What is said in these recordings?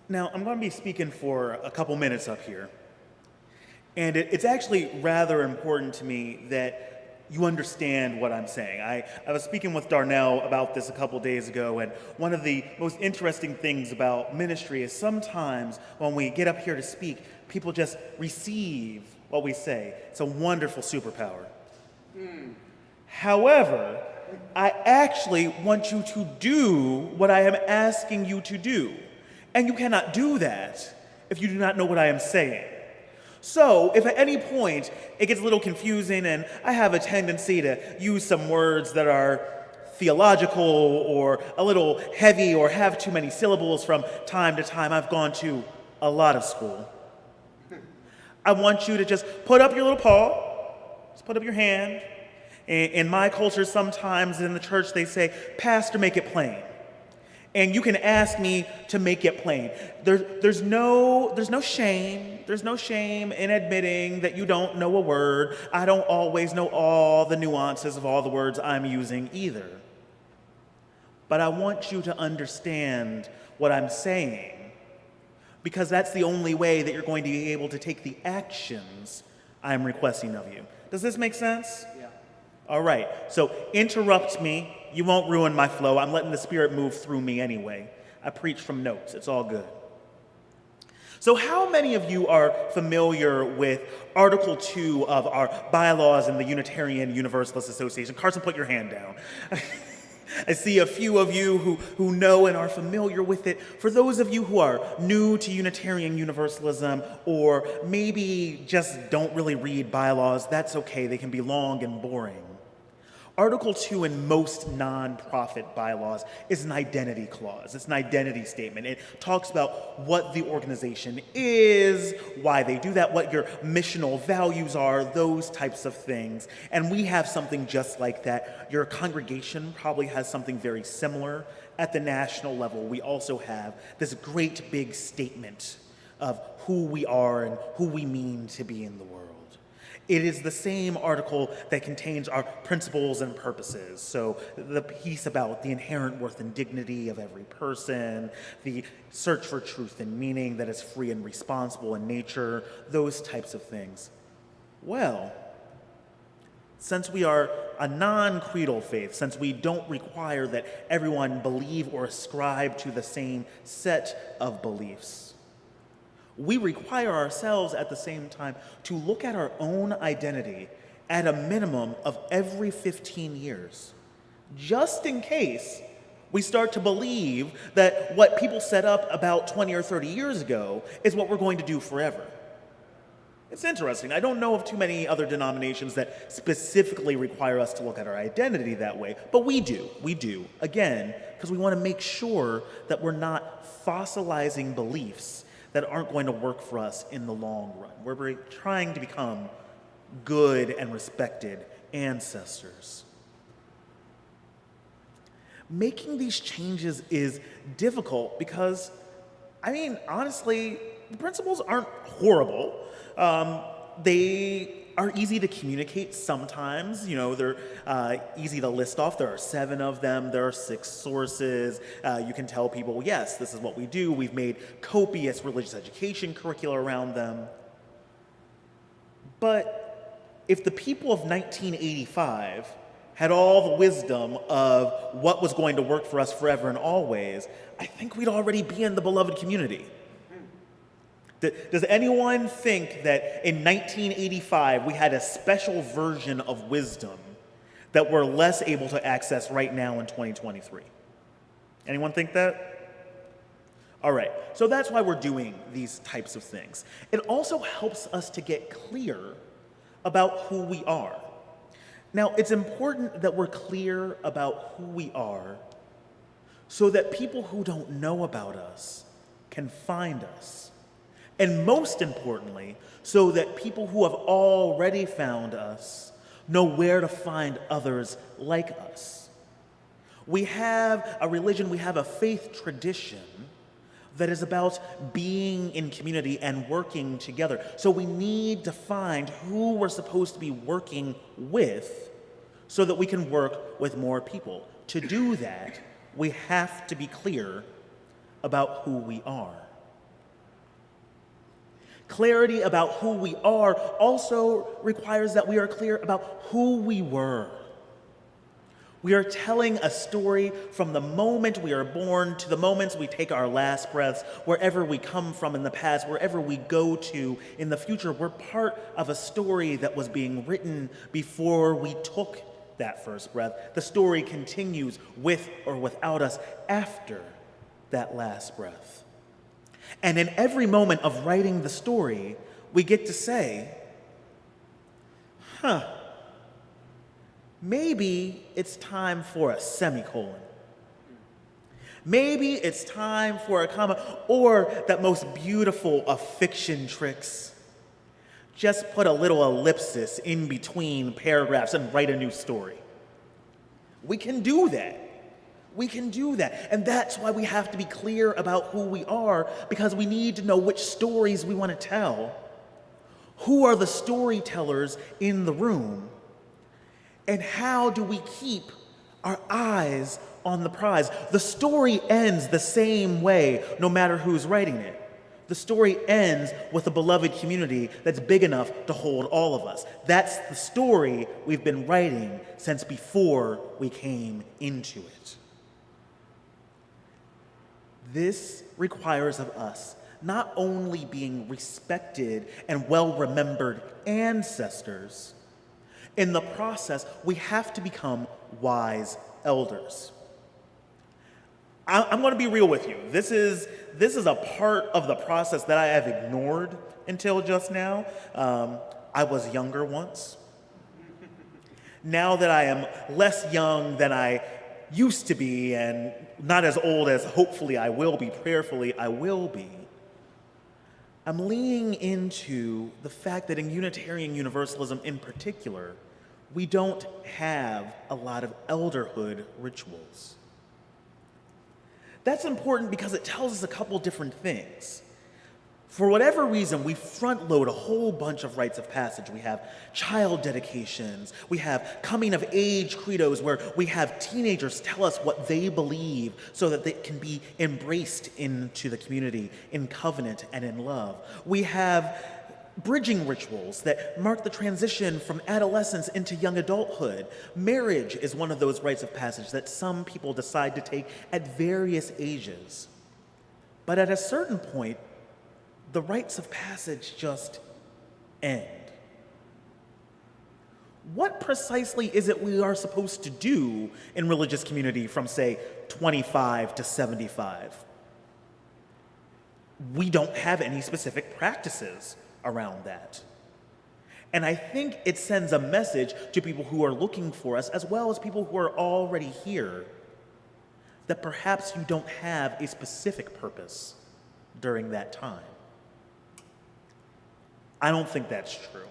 Now, I'm going to be speaking for a couple minutes up here, and it's actually rather important to me that you understand what I'm saying. I was speaking with Darnell about this a couple days ago, and one of the most interesting things about ministry is sometimes when we get up here to speak, people just receive what we say. It's a wonderful superpower. However, I actually want you to do what I am asking you to do. And you cannot do that if you do not know what I am saying. So, if at any point it gets a little confusing and I have a tendency to use some words that are theological or a little heavy or have too many syllables from time to time, I've gone to a lot of school. I want you to just put up your little paw, just put up your hand. In my culture, sometimes in the church, they say, "Pastor, make it plain." And you can ask me to make it plain. There's no shame. There's no shame in admitting that you don't know a word. I don't always know all the nuances of all the words I'm using either. But I want you to understand what I'm saying, because that's the only way that you're going to be able to take the actions I'm requesting of you. Does this make sense? Yeah. All right, so interrupt me. You won't ruin my flow. I'm letting the Spirit move through me anyway. I preach from notes. It's all good. So how many of you are familiar with Article 2 of our bylaws in the Unitarian Universalist Association? Carson, put your hand down. I see a few of you who know and are familiar with it. For those of you who are new to Unitarian Universalism or maybe just don't really read bylaws, that's okay. They can be long and boring. Article 2 in most nonprofit bylaws is an identity clause. It's an identity statement. It talks about what the organization is, why they do that, what your missional values are, those types of things. And we have something just like that. Your congregation probably has something very similar. At the national level, we also have this great big statement of who we are and who we mean to be in the world. It is the same article that contains our principles and purposes. So the piece about the inherent worth and dignity of every person, the search for truth and meaning that is free and responsible in nature, those types of things. Well, since we are a non-creedal faith, since we don't require that everyone believe or ascribe to the same set of beliefs, we require ourselves at the same time to look at our own identity at a minimum of every 15 years, just in case we start to believe that what people set up about 20 or 30 years ago is what we're going to do forever. It's interesting. I don't know of too many other denominations that specifically require us to look at our identity that way, but we do. We do, again, because we want to make sure that we're not fossilizing beliefs that aren't going to work for us in the long run. We're trying to become good and respected ancestors. Making these changes is difficult because, honestly, the principles aren't horrible. They are easy to communicate sometimes. They're easy to list off. There are 7 of them. There are 6 sources. You can tell people, yes, this is what we do. We've made copious religious education curricula around them. But if the people of 1985 had all the wisdom of what was going to work for us forever and always, I think we'd already be in the beloved community. Does anyone think that in 1985 we had a special version of wisdom that we're less able to access right now in 2023? Anyone think that? All right, so that's why we're doing these types of things. It also helps us to get clear about who we are. Now, it's important that we're clear about who we are so that people who don't know about us can find us. And most importantly, so that people who have already found us know where to find others like us. We have a religion, we have a faith tradition that is about being in community and working together. So we need to find who we're supposed to be working with so that we can work with more people. To do that, we have to be clear about who we are. Clarity about who we are also requires that we are clear about who we were. We are telling a story from the moment we are born to the moments we take our last breaths, wherever we come from in the past, wherever we go to in the future. We're part of a story that was being written before we took that first breath. The story continues with or without us after that last breath. And in every moment of writing the story, we get to say, maybe it's time for a semicolon. Maybe it's time for a comma, or that most beautiful of fiction tricks. Just put a little ellipsis in between paragraphs and write a new story. We can do that. We can do that. And that's why we have to be clear about who we are, because we need to know which stories we want to tell. Who are the storytellers in the room? And how do we keep our eyes on the prize? The story ends the same way, no matter who's writing it. The story ends with a beloved community that's big enough to hold all of us. That's the story we've been writing since before we came into it. This requires of us not only being respected and well-remembered ancestors. In the process, we have to become wise elders. I'm going to be real with you. This is a part of the process that I have ignored until just now. I was younger once. Now that I am less young than I used to be and not as old as hopefully I will be, prayerfully I will be, I'm leaning into the fact that in Unitarian Universalism in particular, we don't have a lot of elderhood rituals. That's important because it tells us a couple different things. For whatever reason, we front load a whole bunch of rites of passage. We have child dedications. We have coming of age credos where we have teenagers tell us what they believe so that they can be embraced into the community in covenant and in love. We have bridging rituals that mark the transition from adolescence into young adulthood. Marriage is one of those rites of passage that some people decide to take at various ages. But at a certain point, the rites of passage just end. What precisely is it we are supposed to do in religious community from, say, 25 to 75? We don't have any specific practices around that. And I think it sends a message to people who are looking for us, as well as people who are already here, that perhaps you don't have a specific purpose during that time. I don't think that's true.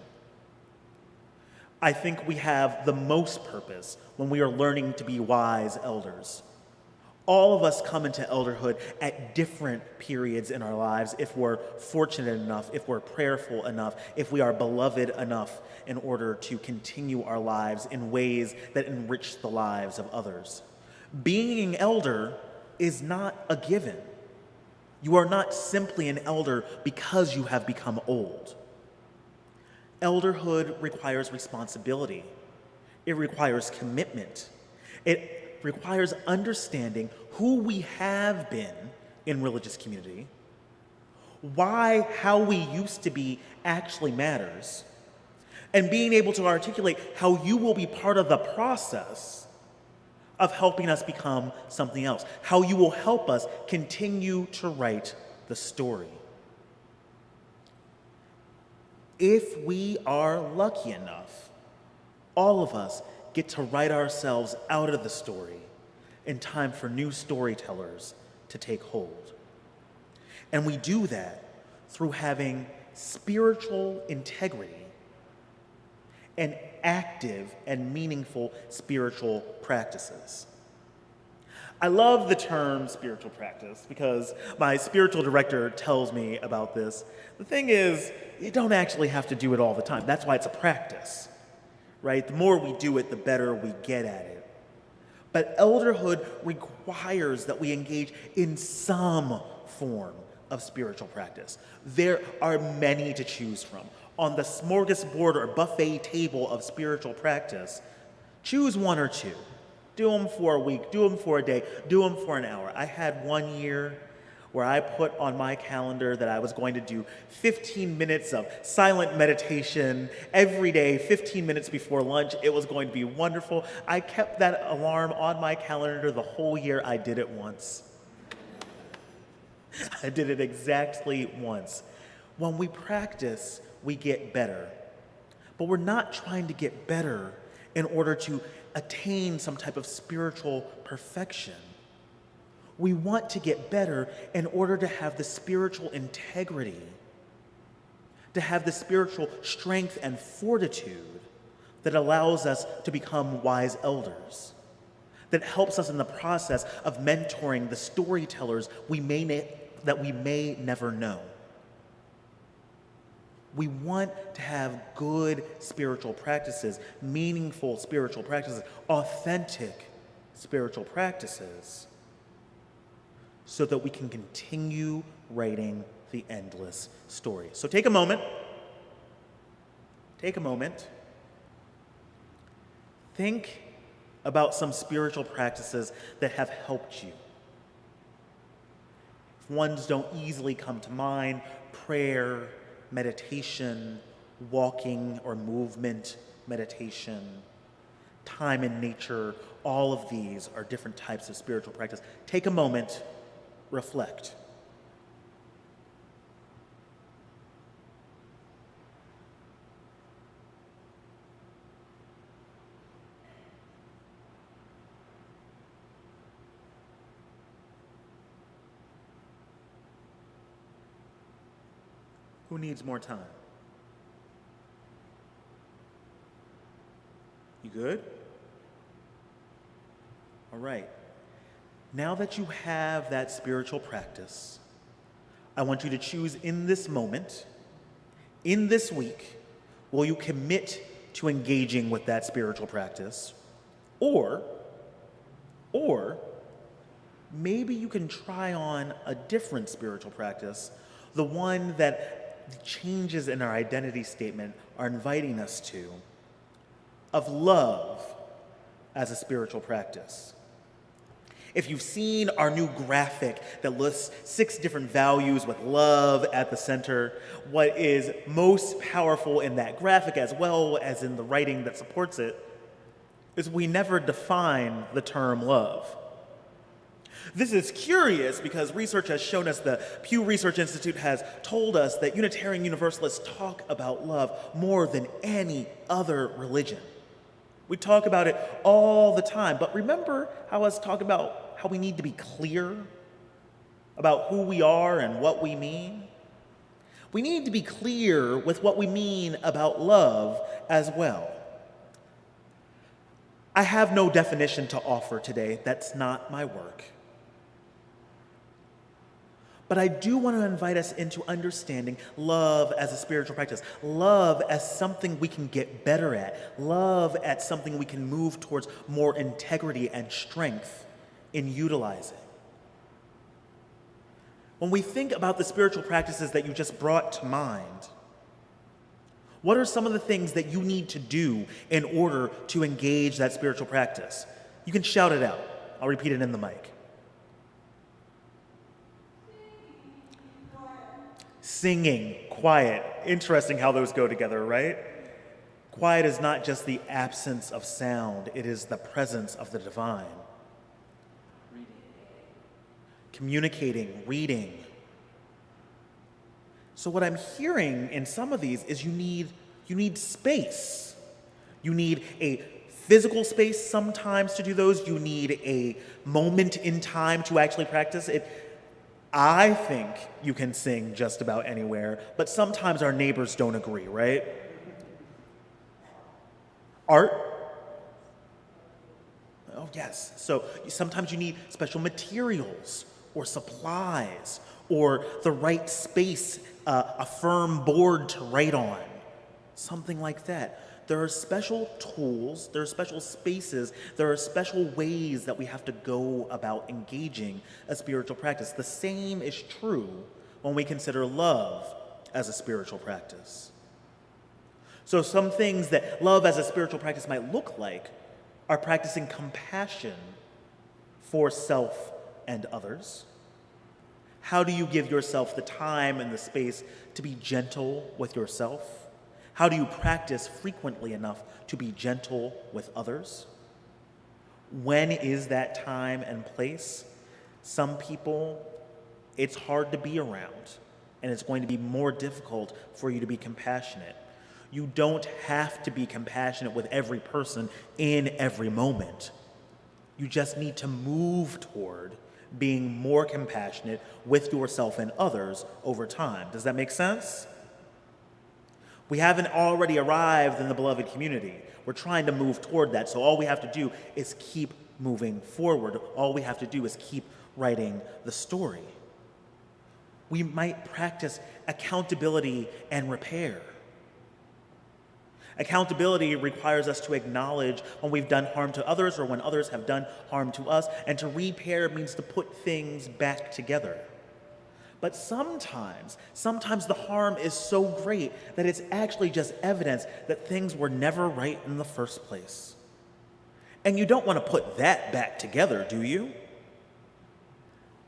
I think we have the most purpose when we are learning to be wise elders. All of us come into elderhood at different periods in our lives if we're fortunate enough, if we're prayerful enough, if we are beloved enough in order to continue our lives in ways that enrich the lives of others. Being an elder is not a given. You are not simply an elder because you have become old. Elderhood requires responsibility. It requires commitment. It requires understanding who we have been in religious community, why how we used to be actually matters, and being able to articulate how you will be part of the process of helping us become something else, how you will help us continue to write the story. If we are lucky enough, all of us get to write ourselves out of the story in time for new storytellers to take hold. And we do that through having spiritual integrity and active and meaningful spiritual practices. I love the term spiritual practice because my spiritual director tells me about this. The thing is, you don't actually have to do it all the time. That's why it's a practice, right? The more we do it, the better we get at it. But elderhood requires that we engage in some form of spiritual practice. There are many to choose from. On the smorgasbord or buffet table of spiritual practice, choose one or two. Do them for a week, do them for a day, do them for an hour. I had one year where I put on my calendar that I was going to do 15 minutes of silent meditation every day, 15 minutes before lunch. It was going to be wonderful. I kept that alarm on my calendar the whole year. I did it once. I did it exactly once. When we practice, we get better. But we're not trying to get better in order to attain some type of spiritual perfection. We want to get better in order to have the spiritual integrity, to have the spiritual strength and fortitude that allows us to become wise elders, that helps us in the process of mentoring the storytellers that we may never know. We want to have good spiritual practices, meaningful spiritual practices, authentic spiritual practices, so that we can continue writing the endless story. So take a moment. Think about some spiritual practices that have helped you. If ones don't easily come to mind, prayer, meditation, walking or movement meditation, time in nature, all of these are different types of spiritual practice. Take a moment. Reflect. Who needs more time? You good? All right. Now that you have that spiritual practice, I want you to choose in this moment, in this week, will you commit to engaging with that spiritual practice? Or maybe you can try on a different spiritual practice, the one that the changes in our identity statement are inviting us to, of love as a spiritual practice. If you've seen our new graphic that lists 6 different values with love at the center, what is most powerful in that graphic, as well as in the writing that supports it, is we never define the term love. This is curious because research has shown us, the Pew Research Institute has told us that Unitarian Universalists talk about love more than any other religion. We talk about it all the time, but remember how I was talking about how we need to be clear about who we are and what we mean? We need to be clear with what we mean about love as well. I have no definition to offer today. That's not my work. But I do want to invite us into understanding love as a spiritual practice, love as something we can get better at, love as something we can move towards more integrity and strength in utilizing. When we think about the spiritual practices that you just brought to mind, what are some of the things that you need to do in order to engage that spiritual practice? You can shout it out. I'll repeat it in the mic. Singing, quiet. Interesting how those go together, right? Quiet is not just the absence of sound, it is the presence of the divine. Communicating, reading. So what I'm hearing in some of these is you need space. You need a physical space sometimes to do those. You need a moment in time to actually practice it. I think you can sing just about anywhere, but sometimes our neighbors don't agree, right? Art? Oh, yes. So sometimes you need special materials or supplies or the right space, a firm board to write on, something like that. There are special tools, there are special spaces, there are special ways that we have to go about engaging a spiritual practice. The same is true when we consider love as a spiritual practice. So some things that love as a spiritual practice might look like are practicing compassion for self and others. How do you give yourself the time and the space to be gentle with yourself? How do you practice frequently enough to be gentle with others? When is that time and place? Some people, it's hard to be around, and it's going to be more difficult for you to be compassionate. You don't have to be compassionate with every person in every moment. You just need to move toward being more compassionate with yourself and others over time. Does that make sense? We haven't already arrived in the beloved community. We're trying to move toward that, so all we have to do is keep moving forward. All we have to do is keep writing the story. We might practice accountability and repair. Accountability requires us to acknowledge when we've done harm to others or when others have done harm to us, and to repair means to put things back together. But sometimes the harm is so great that it's actually just evidence that things were never right in the first place. And you don't want to put that back together, do you?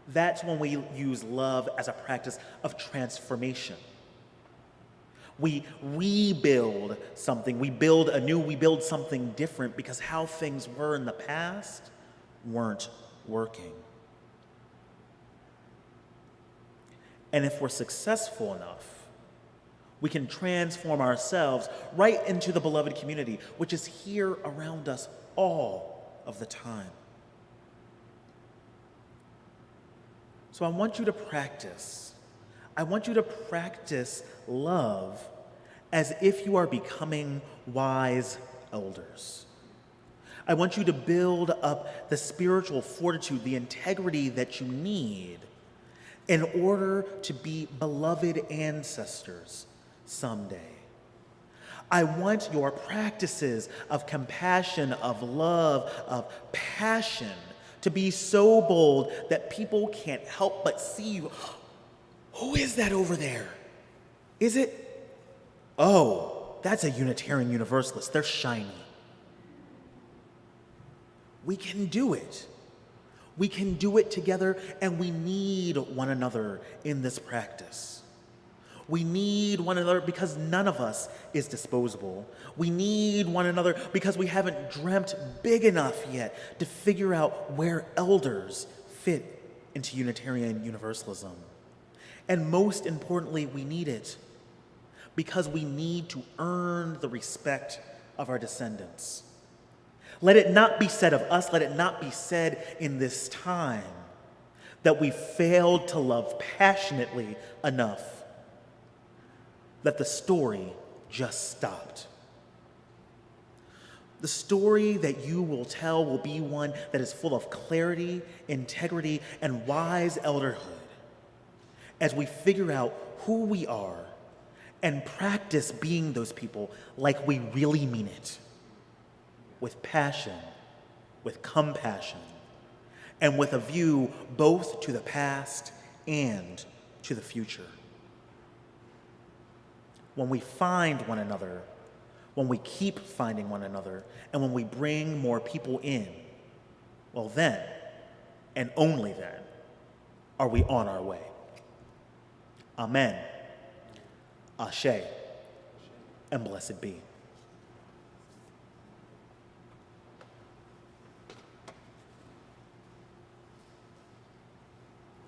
That's when we use love as a practice of transformation. We rebuild something, we build anew, we build something different because how things were in the past weren't working. And if we're successful enough, we can transform ourselves right into the beloved community, which is here around us all of the time. So I want you to practice love as if you are becoming wise elders. I want you to build up the spiritual fortitude, the integrity that you need in order to be beloved ancestors someday. I want your practices of compassion, of love, of passion to be so bold that people can't help but see you. Who is that over there? Is it? Oh, that's a Unitarian Universalist. They're shiny. We can do it. We can do it together, and we need one another in this practice. We need one another because none of us is disposable. We need one another because we haven't dreamt big enough yet to figure out where elders fit into Unitarian Universalism. And most importantly, we need it because we need to earn the respect of our descendants. Let it not be said of us, let it not be said in this time that we failed to love passionately enough, that the story just stopped. The story that you will tell will be one that is full of clarity, integrity, and wise elderhood as we figure out who we are and practice being those people like we really mean it, with passion, with compassion, and with a view both to the past and to the future. When we find one another, when we keep finding one another, and when we bring more people in, well then, and only then, are we on our way. Amen. Ashe, and blessed be.